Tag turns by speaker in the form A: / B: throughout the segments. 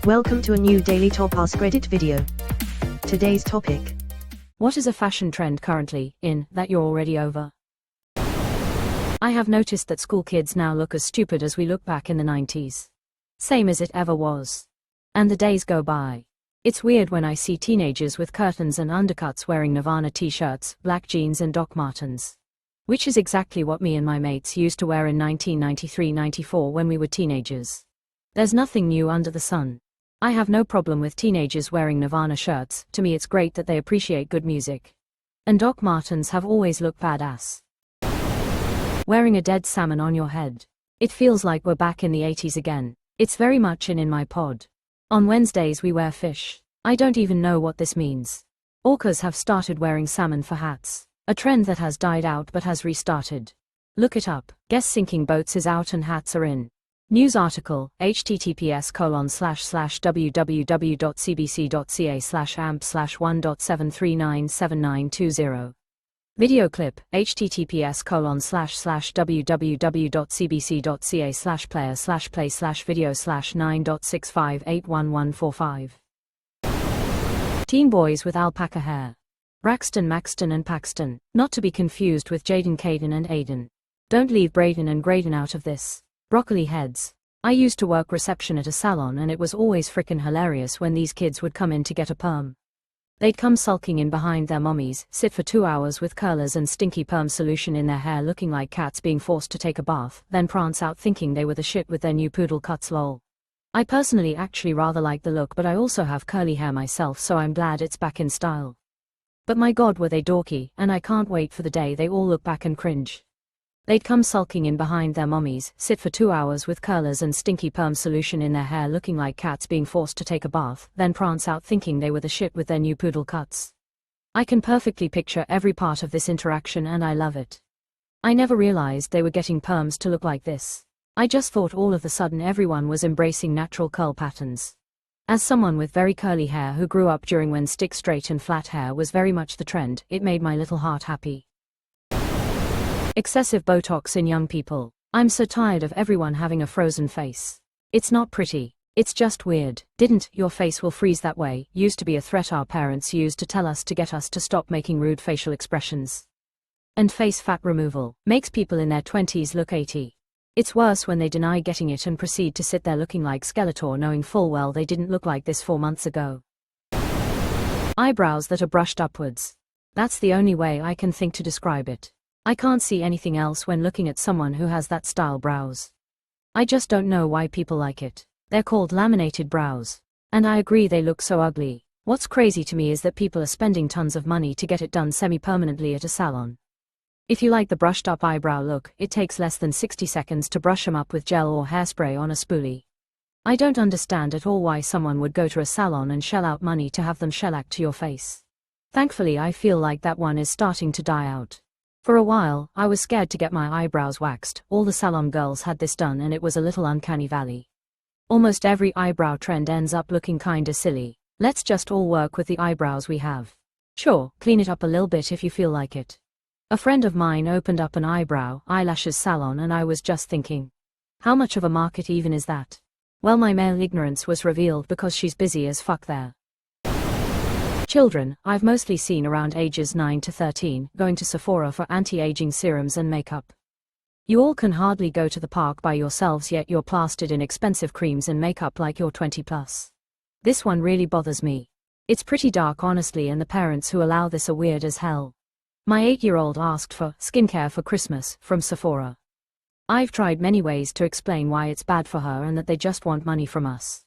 A: Welcome to a new Daily Top Askreddit video. Today's topic.
B: What is a fashion trend currently in that you're already over? I have noticed that school kids now look as stupid as we look back in the 90s. Same as it ever was. And the days go by. It's weird when I see teenagers with curtains and undercuts wearing Nirvana t-shirts, black jeans and Doc Martens. Which is exactly what me and my mates used to wear in 1993-94 when we were teenagers. There's nothing new under the sun. I have no problem with teenagers wearing Nirvana shirts. To me it's great that they appreciate good music. And Doc Martens have always looked badass. Wearing a dead salmon on your head. It feels like we're back in the 80s again. It's very much in my pod. On Wednesdays we wear fish. I don't even know what this means. Orcas have started wearing salmon for hats. A trend that has died out but has restarted. Look it up. Guess sinking boats is out and hats are in. News article, https://www.cbc.ca/amp/1.7397920. Video clip, https://www.cbc.ca/player/play/video/9.65811145. Teen boys with alpaca hair. Braxton, Maxton and Paxton, not to be confused with Jaden, Caden and Aiden. Don't leave Braden and Graydon out of this. Broccoli heads. I used to work reception at a salon and it was always frickin' hilarious when these kids would come in to get a perm. They'd come sulking in behind their mommies, sit for 2 hours with curlers and stinky perm solution in their hair looking like cats being forced to take a bath, then prance out thinking they were the shit with their new poodle cuts lol. I personally actually rather like the look, but I also have curly hair myself, so I'm glad it's back in style. But my god, were they dorky, and I can't wait for the day they all look back and cringe. They'd come sulking in behind their mommies, sit for 2 hours with curlers and stinky perm solution in their hair looking like cats being forced to take a bath, then prance out thinking they were the shit with their new poodle cuts. I can perfectly picture every part of this interaction and I love it. I never realized they were getting perms to look like this. I just thought all of a sudden everyone was embracing natural curl patterns. As someone with very curly hair who grew up during when stick straight and flat hair was very much the trend, it made my little heart happy. Excessive Botox in young people. I'm so tired of everyone having a frozen face. It's not pretty. It's just weird. Didn't "your face will freeze that way" used to be a threat our parents used to tell us to get us to stop making rude facial expressions. And face fat removal makes people in their 20s look 80. It's worse when they deny getting it and proceed to sit there looking like Skeletor knowing full well they didn't look like this 4 months ago. Eyebrows that are brushed upwards. That's the only way I can think to describe it. I can't see anything else when looking at someone who has that style brows. I just don't know why people like it. They're called laminated brows. And I agree they look so ugly. What's crazy to me is that people are spending tons of money to get it done semi-permanently at a salon. If you like the brushed up eyebrow look, it takes less than 60 seconds to brush them up with gel or hairspray on a spoolie. I don't understand at all why someone would go to a salon and shell out money to have them shellac to your face. Thankfully I feel like that one is starting to die out. For a while, I was scared to get my eyebrows waxed. All the salon girls had this done and it was a little uncanny valley. Almost every eyebrow trend ends up looking kinda silly. Let's just all work with the eyebrows we have. Sure, clean it up a little bit if you feel like it. A friend of mine opened up an eyelashes salon and I was just thinking, how much of a market even is that? Well, my male ignorance was revealed because she's busy as fuck there. Children, I've mostly seen around ages 9 to 13, going to Sephora for anti-aging serums and makeup. You all can hardly go to the park by yourselves yet you're plastered in expensive creams and makeup like you're 20 plus. This one really bothers me. It's pretty dark honestly, and the parents who allow this are weird as hell. My 8-year-old asked for skincare for Christmas from Sephora. I've tried many ways to explain why it's bad for her and that they just want money from us.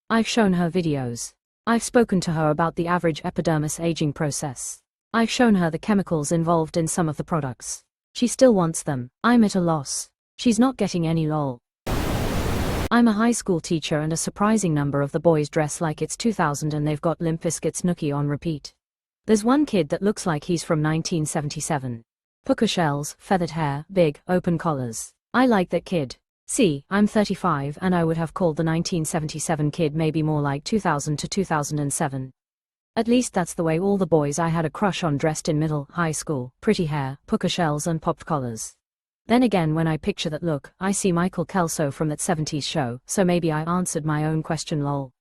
B: I've shown her videos. I've spoken to her about the average epidermis aging process. I've shown her the chemicals involved in some of the products. She still wants them. I'm at a loss. She's not getting any lol. I'm a high school teacher and a surprising number of the boys dress like it's 2000 and they've got Limp Bizkit's Nookie on repeat. There's one kid that looks like he's from 1977. Puka shells, feathered hair, big, open collars. I like that kid. See, I'm 35 and I would have called the 1977 kid maybe more like 2000 to 2007. At least that's the way all the boys I had a crush on dressed in middle, high school, pretty hair, puka shells and popped collars. Then again when I picture that look, I see Michael Kelso from that 70s show, so maybe I answered my own question lol.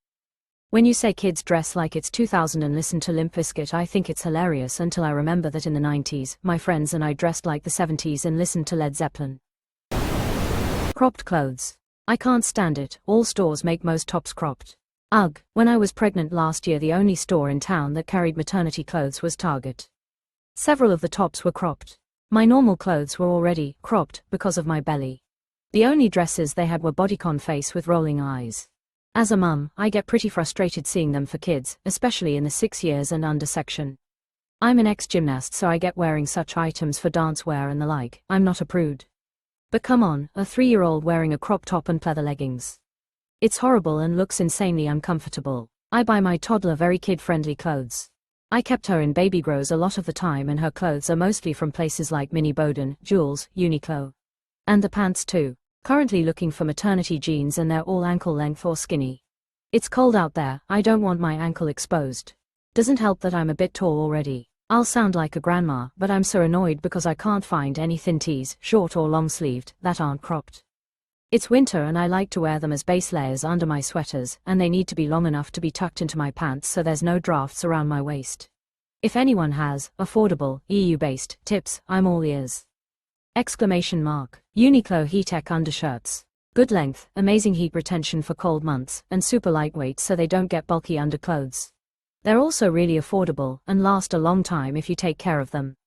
B: When you say kids dress like it's 2000 and listen to Limp Bizkit, I think it's hilarious until I remember that in the 90s, my friends and I dressed like the 70s and listened to Led Zeppelin. Cropped clothes. I can't stand it, all stores make most tops cropped. Ugh, when I was pregnant last year the only store in town that carried maternity clothes was Target. Several of the tops were cropped. My normal clothes were already cropped because of my belly. The only dresses they had were bodycon face with rolling eyes. As a mum, I get pretty frustrated seeing them for kids, especially in the 6 years and under section. I'm an ex-gymnast, so I get wearing such items for dance wear and the like. I'm not a prude. But come on, a 3-year-old wearing a crop top and pleather leggings. It's horrible and looks insanely uncomfortable. I buy my toddler very kid-friendly clothes. I kept her in baby grows a lot of the time and her clothes are mostly from places like Mini Boden, Jules, Uniqlo. And the pants too. Currently looking for maternity jeans and they're all ankle length or skinny. It's cold out there, I don't want my ankle exposed. Doesn't help that I'm a bit tall already. I'll sound like a grandma, but I'm so annoyed because I can't find any thin tees, short or long sleeved, that aren't cropped. It's winter and I like to wear them as base layers under my sweaters, and they need to be long enough to be tucked into my pants so there's no drafts around my waist. If anyone has affordable, EU-based tips, I'm all ears. Exclamation mark. Uniqlo Heattech undershirts. Good length, amazing heat retention for cold months, and super lightweight so they don't get bulky underclothes. They're also really affordable and last a long time if you take care of them.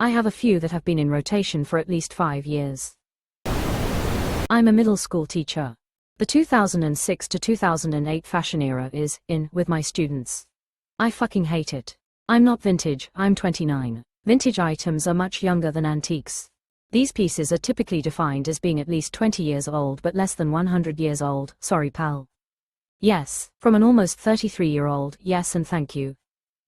B: I have a few that have been in rotation for at least 5 years. I'm a middle school teacher. The 2006 to 2008 fashion era is in with my students. I fucking hate it. I'm not vintage, I'm 29. Vintage items are much younger than antiques. These pieces are typically defined as being at least 20 years old but less than 100 years old, sorry pal. Yes, from an almost 33-year-old, yes and thank you.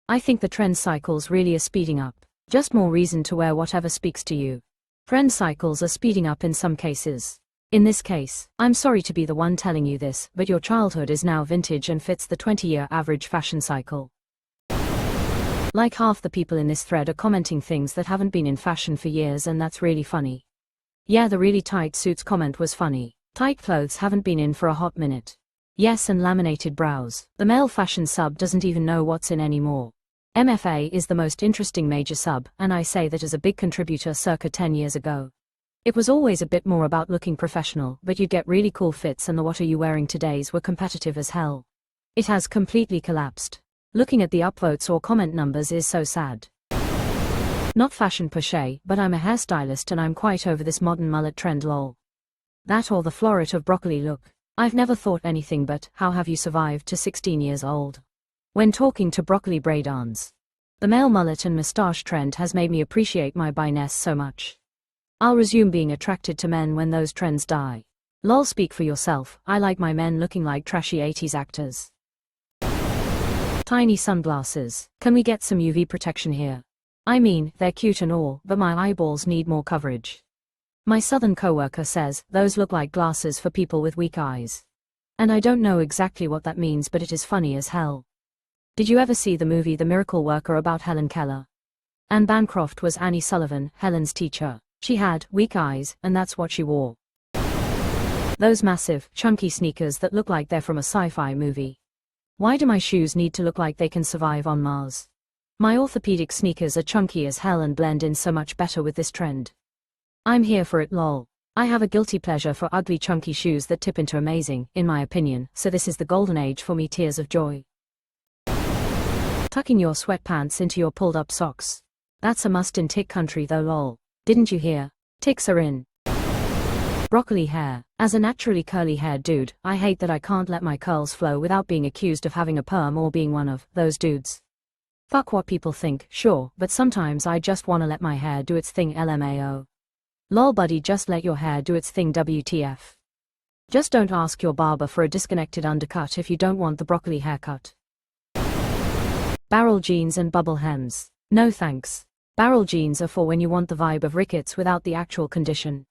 B: I think the trend cycles really are speeding up. Just more reason to wear whatever speaks to you. Trend cycles are speeding up in some cases. In this case, I'm sorry to be the one telling you this, but your childhood is now vintage and fits the 20-year average fashion cycle. Like half the people in this thread are commenting things that haven't been in fashion for years and that's really funny. Yeah, the really tight suits comment was funny. Tight clothes haven't been in for a hot minute. Yes, and laminated brows. The male fashion sub doesn't even know what's in anymore. MFA is the most interesting major sub, and I say that as a big contributor circa 10 years ago. It was always a bit more about looking professional, but you'd get really cool fits and the what are you wearing todays were competitive as hell. It has completely collapsed. Looking at the upvotes or comment numbers is so sad. Not fashion per se, but I'm a hairstylist and I'm quite over this modern mullet trend lol. That or the floret of broccoli look. I've never thought anything but, how have you survived to 16 years old? When talking to broccoli braidons. The male mullet and moustache trend has made me appreciate my bi-ness so much. I'll resume being attracted to men when those trends die. Lol, speak for yourself, I like my men looking like trashy 80s actors. Tiny sunglasses. Can we get some UV protection here? I mean, they're cute and all, but my eyeballs need more coverage. My southern coworker says, those look like glasses for people with weak eyes. And I don't know exactly what that means, but it is funny as hell. Did you ever see the movie The Miracle Worker about Helen Keller? Anne Bancroft was Annie Sullivan, Helen's teacher. She had weak eyes, and that's what she wore. Those massive, chunky sneakers that look like they're from a sci-fi movie. Why do my shoes need to look like they can survive on Mars? My orthopedic sneakers are chunky as hell and blend in so much better with this trend. I'm here for it lol. I have a guilty pleasure for ugly chunky shoes that tip into amazing, in my opinion, so this is the golden age for me, tears of joy. Tucking your sweatpants into your pulled up socks. That's a must in tick country though lol. Didn't you hear? Ticks are in. Broccoli hair. As a naturally curly haired dude, I hate that I can't let my curls flow without being accused of having a perm or being one of those dudes. Fuck what people think, sure, but sometimes I just wanna let my hair do its thing LMAO. Lol buddy, just let your hair do its thing WTF. Just don't ask your barber for a disconnected undercut if you don't want the broccoli haircut. Barrel jeans and bubble hems. No thanks. Barrel jeans are for when you want the vibe of rickets without the actual condition.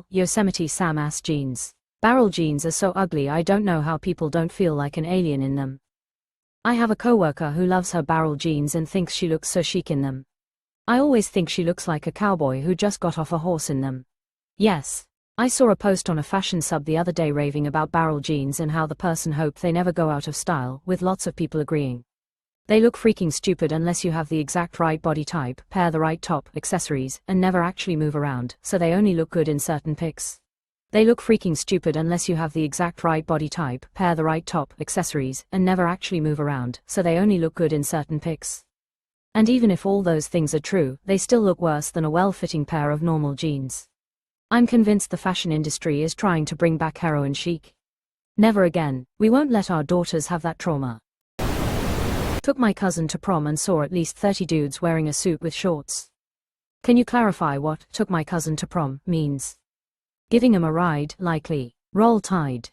B: Yosemite Sam ass jeans. Barrel jeans are so ugly, I don't know how people don't feel like an alien in them. I have a coworker who loves her barrel jeans and thinks she looks so chic in them. I always think she looks like a cowboy who just got off a horse in them. Yes. I saw a post on a fashion sub the other day raving about barrel jeans and how the person hoped they never go out of style, with lots of people agreeing. They look freaking stupid unless you have the exact right body type, pair the right top, accessories, and never actually move around, so they only look good in certain pics. They look freaking stupid unless you have the exact right body type, pair the right top, accessories, and never actually move around, so they only look good in certain pics. And even if all those things are true, they still look worse than a well-fitting pair of normal jeans. I'm convinced the fashion industry is trying to bring back heroin chic. Never again. We won't let our daughters have that trauma. Took my cousin to prom and saw at least 30 dudes wearing a suit with shorts. Can you clarify what "took my cousin to prom" means? Giving him a ride, likely. Roll Tide.